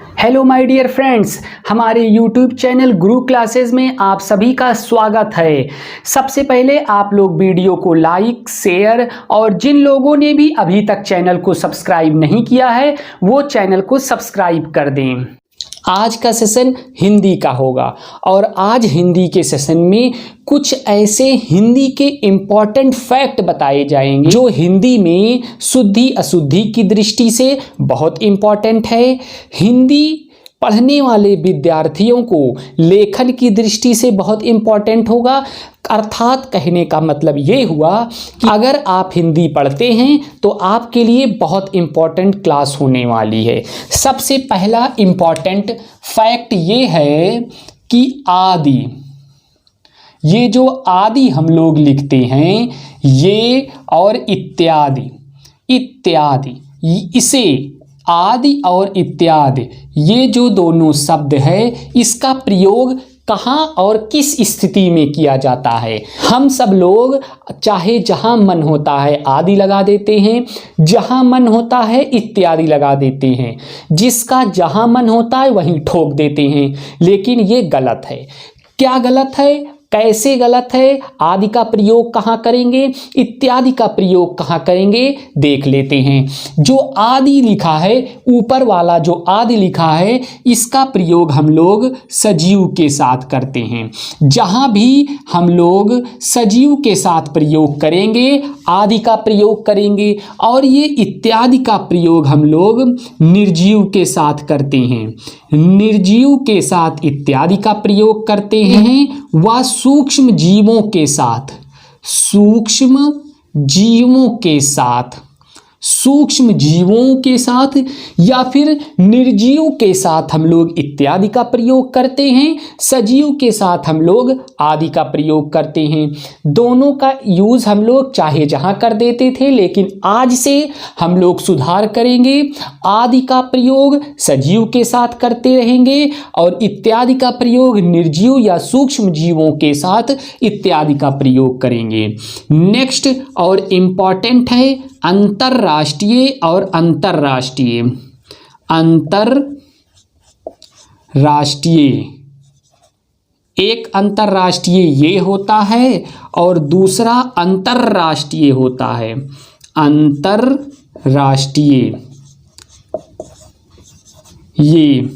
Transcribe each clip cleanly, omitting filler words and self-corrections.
Hello my dear friends, हमारे YouTube channel गुरु classes में आप सभी का स्वागत है। सबसे पहले आप लोग वीडियो को लाइक, शेयर और जिन लोगों ने भी अभी तक चैनल को सब्सक्राइब नहीं किया है वो चैनल को सब्सक्राइब कर दें। आज का सेशन हिंदी का होगा और आज हिंदी के सेशन में कुछ ऐसे हिंदी के इम्पॉर्टेंट फैक्ट बताए जाएंगे जो हिंदी में शुद्धि अशुद्धि की दृष्टि से बहुत इम्पॉर्टेंट है। हिंदी पढ़ने वाले विद्यार्थियों को लेखन की दृष्टि से बहुत इम्पॉर्टेंट होगा। अर्थात कहने का मतलब ये हुआ कि अगर आप हिंदी पढ़ते हैं तो आपके लिए बहुत इम्पॉर्टेंट क्लास होने वाली है। सबसे पहला इम्पॉर्टेंट फैक्ट ये है कि आदि, ये जो आदि हम लोग लिखते हैं ये और इत्यादि, इसे आदि और इत्यादि ये जो दोनों शब्द है इसका प्रयोग कहाँ और किस स्थिति में किया जाता है। हम सब लोग चाहे जहाँ मन होता है आदि लगा देते हैं, जहाँ मन होता है इत्यादि लगा देते हैं, जिसका जहाँ मन होता है वहीं ठोक देते हैं, लेकिन ये गलत है। क्या गलत है, कैसे गलत है, आदि का प्रयोग कहाँ करेंगे, इत्यादि का प्रयोग कहाँ करेंगे, देख लेते हैं। जो आदि लिखा है, ऊपर वाला जो आदि लिखा है इसका प्रयोग हम लोग सजीव के साथ करते हैं। जहाँ भी हम लोग सजीव के साथ प्रयोग करेंगे आदि का प्रयोग करेंगे, और ये इत्यादि का प्रयोग हम लोग निर्जीव के साथ करते हैं। निर्जीव के साथ इत्यादि का प्रयोग करते हैं व सूक्ष्म जीवों के साथ, सूक्ष्म जीवों के साथ, सूक्ष्म जीवों के साथ या फिर निर्जीव के साथ हम लोग इत्यादि का प्रयोग करते हैं। सजीव के साथ हम लोग आदि का प्रयोग करते हैं। दोनों का यूज हम लोग चाहे जहां कर देते थे, लेकिन आज से हम लोग सुधार करेंगे। आदि का प्रयोग सजीव के साथ करते रहेंगे और इत्यादि का प्रयोग निर्जीव या सूक्ष्म जीवों के साथ इत्यादि का प्रयोग करेंगे। नेक्स्ट और इम्पॉर्टेंट है अंतरराष्ट्रीय और अंतरराष्ट्रीय। अंतरराष्ट्रीय, एक अंतरराष्ट्रीय ये होता है और दूसरा अंतरराष्ट्रीय होता है। अंतरराष्ट्रीय ये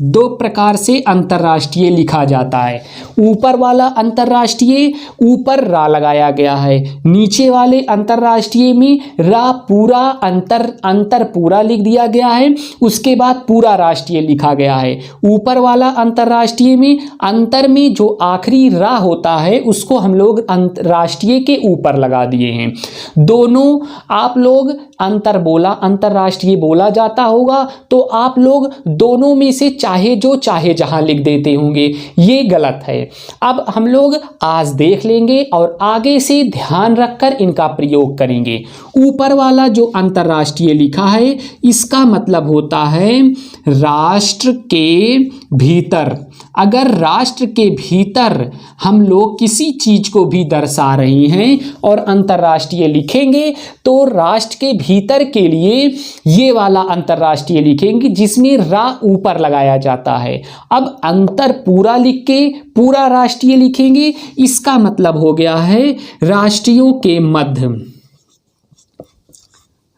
दो प्रकार से अंतरराष्ट्रीय लिखा जाता है। ऊपर वाला अंतरराष्ट्रीय ऊपर रा लगाया गया है, नीचे वाले अंतरराष्ट्रीय में रा पूरा अंतर पूरा लिख दिया गया है, उसके बाद पूरा राष्ट्रीय लिखा गया है। ऊपर वाला अंतरराष्ट्रीय में अंतर में जो आखिरी रा होता है उसको हम लोग अंतरराष्ट्रीय के ऊपर लगा दिए हैं। दोनों आप लोग अंतरराष्ट्रीय बोला जाता होगा तो आप लोग दोनों में से चाहे जो चाहे जहां लिख देते होंगे, ये गलत है। अब हम लोग आज देख लेंगे और आगे से ध्यान रखकर इनका प्रयोग करेंगे। ऊपर वाला जो अंतरराष्ट्रीय लिखा है इसका मतलब होता है राष्ट्र के भीतर। अगर राष्ट्र के भीतर हम लोग किसी चीज को भी दर्शा रहे हैं और अंतरराष्ट्रीय लिखेंगे तो राष्ट्र के भीतर के लिए ये वाला अंतरराष्ट्रीय लिखेंगे जिसमें रा ऊपर लगाया जाता है। अब अंतर पूरा लिख के पूरा राष्ट्रीय लिखेंगे, इसका मतलब हो गया है राष्ट्रीयों के मध्य,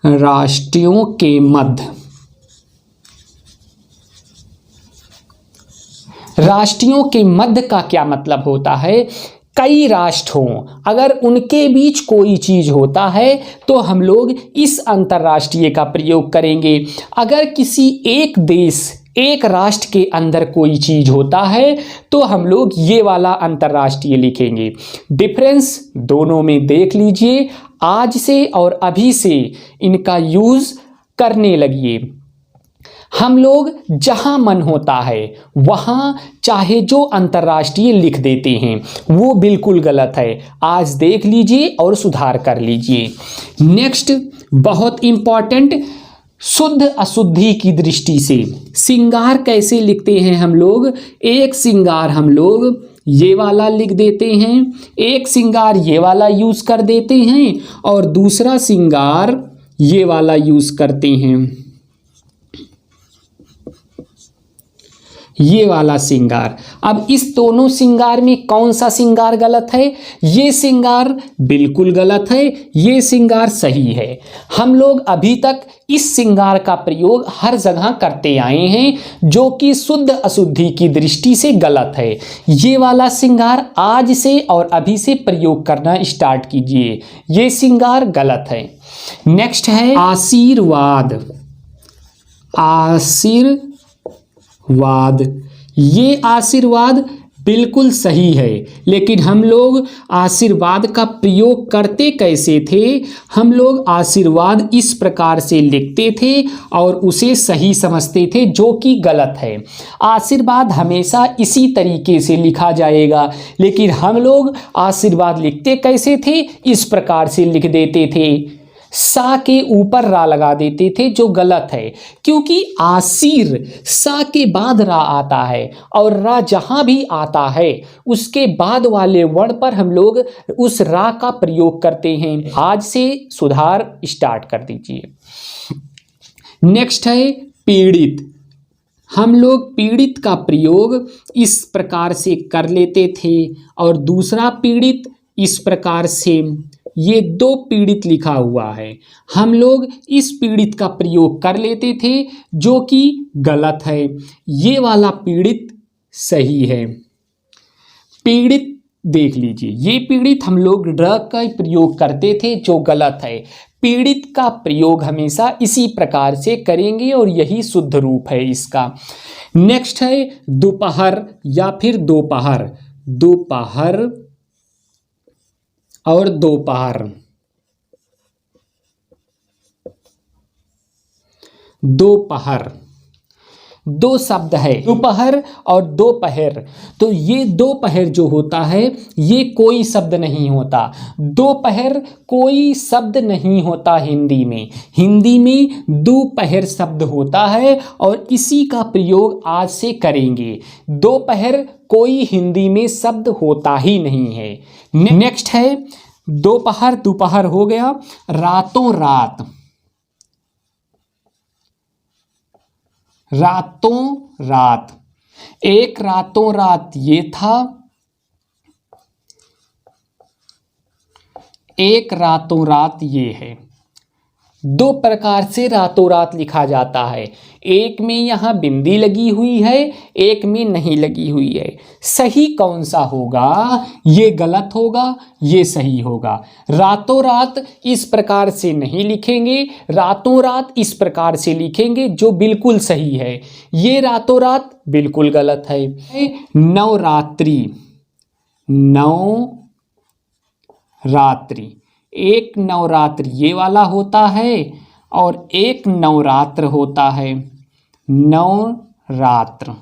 राष्ट्रीयों के मध्य। राष्ट्रीयों के मध्य का क्या मतलब होता है, कई राष्ट्र हों, अगर उनके बीच कोई चीज होता है तो हम लोग इस अंतरराष्ट्रीय का प्रयोग करेंगे। अगर किसी एक देश एक राष्ट्र के अंदर कोई चीज होता है तो हम लोग ये वाला अंतरराष्ट्रीय लिखेंगे। डिफरेंस दोनों में देख लीजिए, आज से और अभी से इनका यूज करने लगिए। हम लोग जहां मन होता है वहां चाहे जो अंतरराष्ट्रीय लिख देते हैं, वो बिल्कुल गलत है। आज देख लीजिए और सुधार कर लीजिए। नेक्स्ट बहुत इंपॉर्टेंट, शुद्ध अशुद्धि की दृष्टि से श्रृंगार कैसे लिखते हैं हम लोग। एक श्रृंगार हम लोग ये वाला लिख देते हैं, एक श्रृंगार ये वाला यूज कर देते हैं और दूसरा श्रृंगार ये वाला यूज करते हैं। ये वाला श्रृंगार। अब इस दोनों श्रृंगार में कौन सा श्रृंगार गलत है? ये श्रृंगार बिल्कुल गलत है, ये श्रृंगार सही है। हम लोग अभी तक इस श्रृंगार का प्रयोग हर जगह करते आए हैं, जो कि शुद्ध अशुद्धि की दृष्टि से गलत है। ये वाला श्रृंगार आज से और अभी से प्रयोग करना स्टार्ट कीजिए, ये श्रृंगार गलत है। नेक्स्ट है आशीर्वाद। आशीर्वाद, ये आशीर्वाद बिल्कुल सही है, लेकिन हम लोग आशीर्वाद का प्रयोग करते कैसे थे? हम लोग आशीर्वाद इस प्रकार से लिखते थे और उसे सही समझते थे, जो कि गलत है। आशीर्वाद हमेशा इसी तरीके से लिखा जाएगा, लेकिन हम लोग आशीर्वाद लिखते कैसे थे? इस प्रकार से लिख देते थे, सा के ऊपर रा लगा देते थे, जो गलत है, क्योंकि आशीर सा के बाद रा आता है और रा जहां भी आता है उसके बाद वाले वर्ण पर हम लोग उस रा का प्रयोग करते हैं। आज से सुधार स्टार्ट कर दीजिए। नेक्स्ट है पीड़ित। हम लोग पीड़ित का प्रयोग इस प्रकार से कर लेते थे और दूसरा पीड़ित इस प्रकार से, ये दो पीड़ित लिखा हुआ है, हम लोग इस पीड़ित का प्रयोग कर लेते थे, जो कि गलत है। ये वाला पीड़ित सही है। पीड़ित देख लीजिए, ये पीड़ित हम लोग ड्र का प्रयोग करते थे, जो गलत है। पीड़ित का प्रयोग हमेशा इसी प्रकार से करेंगे और यही शुद्ध रूप है इसका। नेक्स्ट है दोपहर या फिर दोपहर। दोपहर और दोपहर, दोपहर दो शब्द है, दोपहर और दोपहर। तो ये दोपहर जो होता है ये कोई शब्द नहीं होता। दोपहर कोई शब्द नहीं होता हिंदी में। हिंदी में दोपहर शब्द होता है और इसी का प्रयोग आज से करेंगे। दोपहर कोई हिंदी में शब्द होता ही नहीं है। नेक्स्ट है दोपहर, दोपहर हो गया। रातों रात, रातों रात, एक रातों रात ये था, एक रातों रात ये है। दो प्रकार से रातों रात लिखा जाता है, एक में यहाँ बिंदी लगी हुई है, एक में नहीं लगी हुई है। सही कौन सा होगा? ये गलत होगा, ये सही होगा। रातों रात इस प्रकार से नहीं लिखेंगे, रातों रात इस प्रकार से लिखेंगे, जो बिल्कुल सही है। ये रातों रात बिल्कुल गलत है। नवरात्रि, नवरात्रि, एक नवरात्र ये वाला होता है और एक नवरात्र होता है, नवरात्र।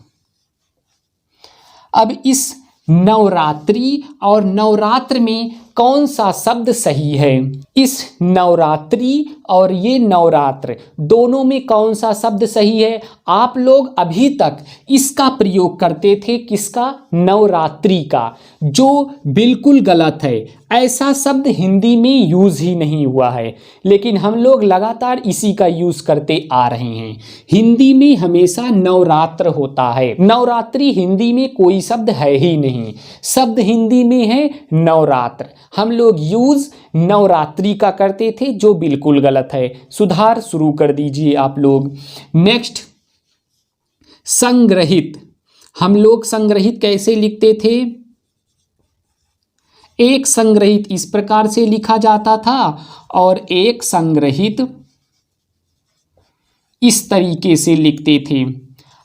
अब इस नवरात्रि और नवरात्र में कौन सा शब्द सही है? इस नवरात्रि और ये नवरात्र दोनों में कौन सा शब्द सही है? आप लोग अभी तक इसका प्रयोग करते थे, किसका? नवरात्रि का, जो बिल्कुल गलत है। ऐसा शब्द हिंदी में यूज़ ही नहीं हुआ है, लेकिन हम लोग लगातार इसी का यूज़ करते आ रहे हैं। हिंदी में हमेशा नवरात्र होता है, नवरात्रि हिंदी में कोई शब्द है ही नहीं। शब्द हिंदी में है नवरात्र। हम लोग यूज़ नवरात्रि का करते थे, जो बिल्कुल गलत है। सुधार शुरू कर दीजिए आप लोग। नेक्स्ट संग्रहित। हम लोग संग्रहित कैसे लिखते थे? एक संग्रहित इस प्रकार से लिखा जाता था और एक संग्रहित इस तरीके से लिखते थे।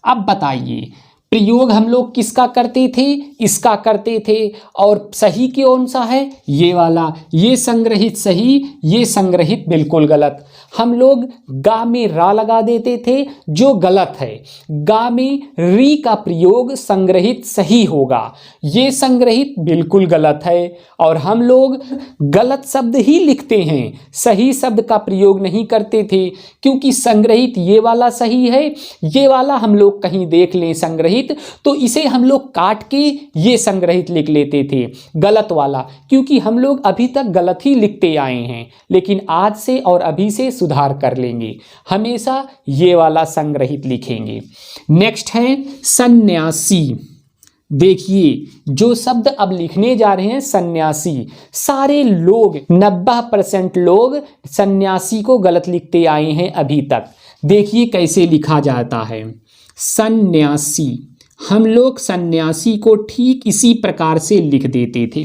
अब बताइए प्रयोग हम लोग किसका करते थे? इसका करते थे। और सही कौन सा है? ये वाला। ये संग्रहित सही, ये संग्रहित बिल्कुल गलत। हम लोग गा में रा लगा देते थे, जो गलत है। गा में री का प्रयोग संग्रहित सही होगा, ये संग्रहित बिल्कुल गलत है। और हम लोग गलत शब्द ही लिखते हैं, सही शब्द का प्रयोग नहीं करते थे, क्योंकि संग्रहित ये वाला सही है। ये वाला हम लोग कहीं देख लें संग्रहित, संग्रहित, तो इसे हम लोग काट के ये संग्रहित लिख लेते थे, गलत वाला, क्योंकि हम लोग अभी तक गलत ही लिखते आए हैं। लेकिन आज से और अभी से सुधार कर लेंगे, हमेशा ये वाला संग्रहित लिखेंगे। नेक्स्ट है सन्यासी। देखिए जो शब्द अब लिखने जा रहे हैं सन्यासी, सारे लोग 90% लोग सन्यासी को गलत लिखते आए हैं अभी तक। देखिए कैसे लिखा जाता है सन्यासी। हम लोग सन्यासी को ठीक इसी प्रकार से लिख देते थे,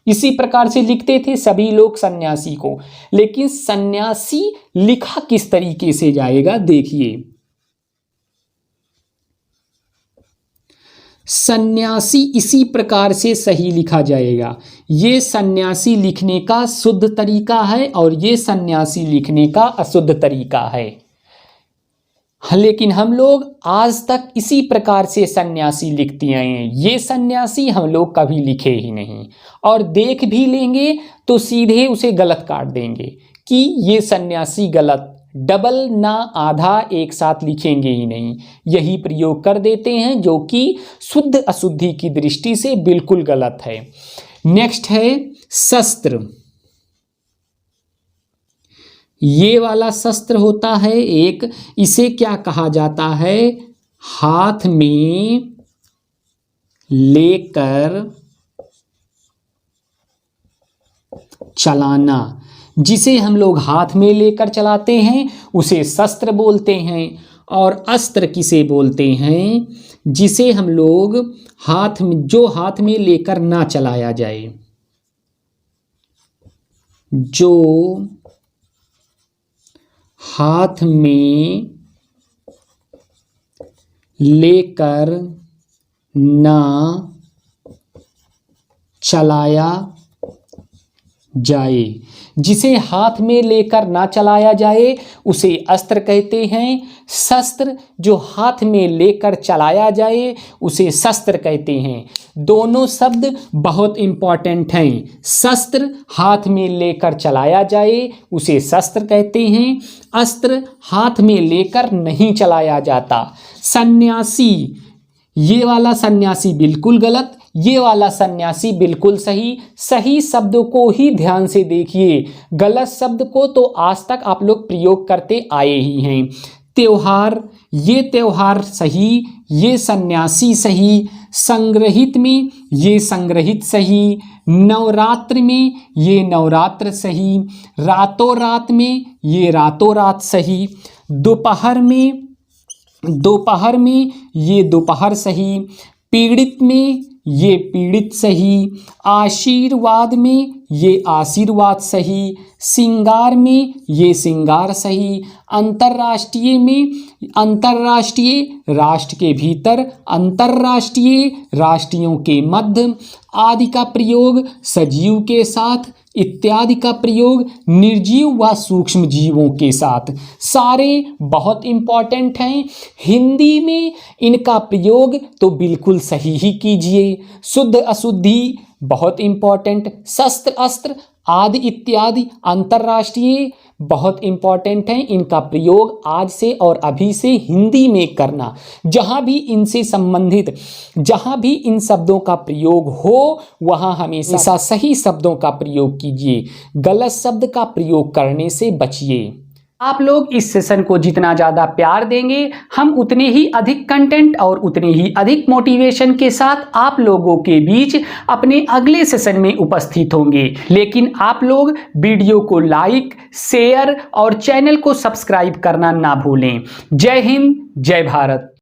इसी प्रकार से लिखते थे सभी लोग सन्यासी को। लेकिन सन्यासी लिखा किस तरीके से जाएगा, देखिए सन्यासी इसी प्रकार से सही लिखा जाएगा। ये सन्यासी लिखने का शुद्ध तरीका है और ये सन्यासी लिखने का अशुद्ध तरीका है। लेकिन हम लोग आज तक इसी प्रकार से सन्यासी लिखते आए हैं। ये सन्यासी हम लोग कभी लिखे ही नहीं, और देख भी लेंगे तो सीधे उसे गलत काट देंगे कि ये सन्यासी गलत, डबल ना आधा एक साथ लिखेंगे ही नहीं, यही प्रयोग कर देते हैं जो कि शुद्ध अशुद्धि की दृष्टि से बिल्कुल गलत है। नेक्स्ट है शस्त्र। ये वाला शस्त्र होता है एक, इसे क्या कहा जाता है, हाथ में लेकर चलाना। जिसे हम लोग हाथ में लेकर चलाते हैं उसे शस्त्र बोलते हैं। और अस्त्र किसे बोलते हैं, जिसे हम लोग हाथ में, जो हाथ में लेकर ना चलाया जाए, जो हाथ में लेकर ना चलाया जाए, जिसे हाथ में लेकर ना चलाया जाए उसे अस्त्र कहते हैं। शस्त्र जो हाथ में लेकर चलाया जाए उसे शस्त्र कहते हैं। दोनों शब्द बहुत इंपॉर्टेंट हैं। शस्त्र हाथ में लेकर चलाया जाए उसे शस्त्र कहते हैं, अस्त्र हाथ में लेकर नहीं चलाया जाता। सन्यासी, ये वाला सन्यासी बिल्कुल गलत, ये वाला सन्यासी बिल्कुल सही। सही शब्दों को ही ध्यान से देखिए, गलत शब्द को तो आज तक आप लोग प्रयोग करते आए ही हैं। त्योहार, ये त्योहार सही, ये सन्यासी सही। संग्रहित में ये संग्रहित सही। नवरात्र में ये नवरात्र सही। रातों रात में ये रातों रात सही। दोपहर में ये दोपहर सही। पीड़ित में ये पीड़ित सही। आशीर्वाद में ये आशीर्वाद सही। सिंगार में ये सिंगार सही। अंतर्राष्ट्रीय में अंतर्राष्ट्रीय, राष्ट्र के भीतर, अंतर्राष्ट्रीय, राष्ट्रीयों के मध्य। आदि का प्रयोग सजीव के साथ, इत्यादि का प्रयोग निर्जीव व सूक्ष्म जीवों के साथ। सारे बहुत इंपॉर्टेंट हैं। हिंदी में इनका प्रयोग तो बिल्कुल सही ही कीजिए। शुद्ध अशुद्धि बहुत इंपॉर्टेंट। शस्त्र अस्त्र आदि इत्यादि अंतर्राष्ट्रीय बहुत इंपॉर्टेंट हैं। इनका प्रयोग आज से और अभी से हिंदी में करना। जहाँ भी इनसे संबंधित, जहाँ भी इन शब्दों का प्रयोग हो वहाँ हमेशा सही शब्दों का प्रयोग कीजिए, गलत शब्द का प्रयोग करने से बचिए। आप लोग इस सेशन को जितना ज़्यादा प्यार देंगे, हम उतने ही अधिक कंटेंट और उतने ही अधिक मोटिवेशन के साथ आप लोगों के बीच अपने अगले सेशन में उपस्थित होंगे। लेकिन आप लोग वीडियो को लाइक, शेयर और चैनल को सब्सक्राइब करना ना भूलें। जय हिंद, जय भारत।